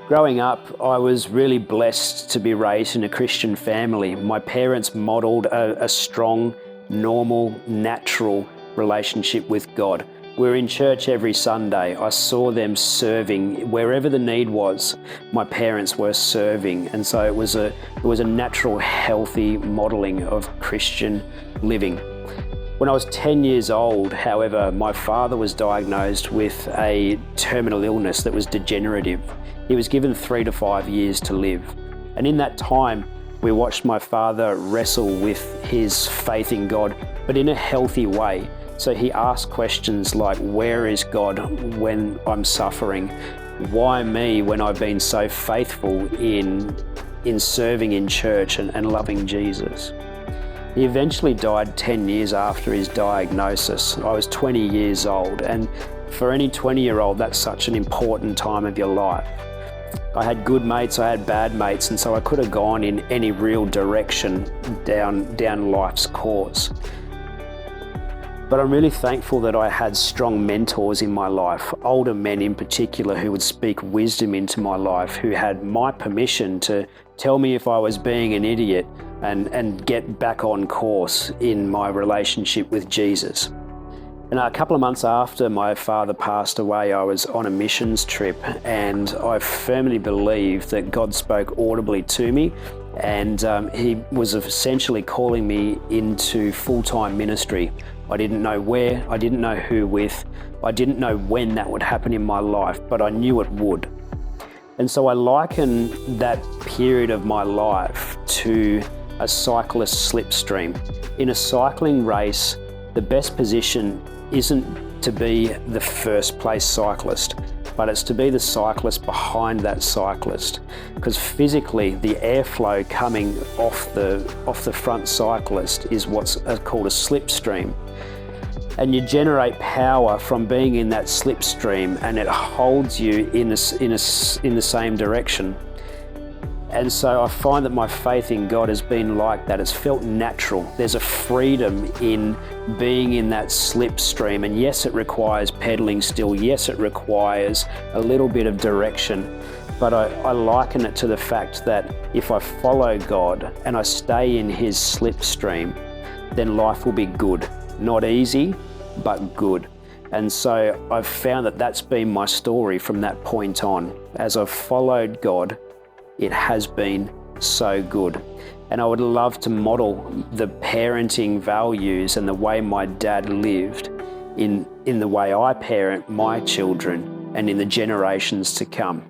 Growing up, I was really blessed to be raised in a Christian family. My parents modelled a strong, normal, natural relationship with God. We were in church every Sunday. I saw them serving wherever the need was. My parents were serving, and so it was a natural, healthy modelling of Christian living. When I was 10 years old, however, my father was diagnosed with a terminal illness that was degenerative. He was given 3 to 5 years to live. And in that time, we watched my father wrestle with his faith in God, but in a healthy way. So he asked questions like, where is God when I'm suffering? Why me when I've been so faithful in serving in church and loving Jesus? He eventually died 10 years after his diagnosis. I was 20 years old, and for any 20-year-old, that's such an important time of your life. I had good mates, I had bad mates, and so I could have gone in any real direction down life's course. But I'm really thankful that I had strong mentors in my life, older men in particular, who would speak wisdom into my life, who had my permission to tell me if I was being an idiot and get back on course in my relationship with Jesus. And a couple of months after my father passed away, I was on a missions trip, and I firmly believe that God spoke audibly to me, and he was essentially calling me into full-time ministry. I didn't know where, I didn't know who with, I didn't know when that would happen in my life, but I knew it would. And so I liken that period of my life to a cyclist's slipstream. In a cycling race, the best position isn't to be the first place cyclist, but it's to be the cyclist behind that cyclist. Because physically, the airflow coming off the front cyclist is what's called a slipstream. And you generate power from being in that slipstream, and it holds you in the same direction. And so I find that my faith in God has been like that. It's felt natural. There's a freedom in being in that slipstream. And yes, it requires pedaling still. Yes, it requires a little bit of direction. But I liken it to the fact that if I follow God and I stay in his slipstream, then life will be good. Not easy, but good. And so I've found that that's been my story from that point on. As I've followed God, it has been so good. And I would love to model the parenting values and the way my dad lived in the way I parent my children and in the generations to come.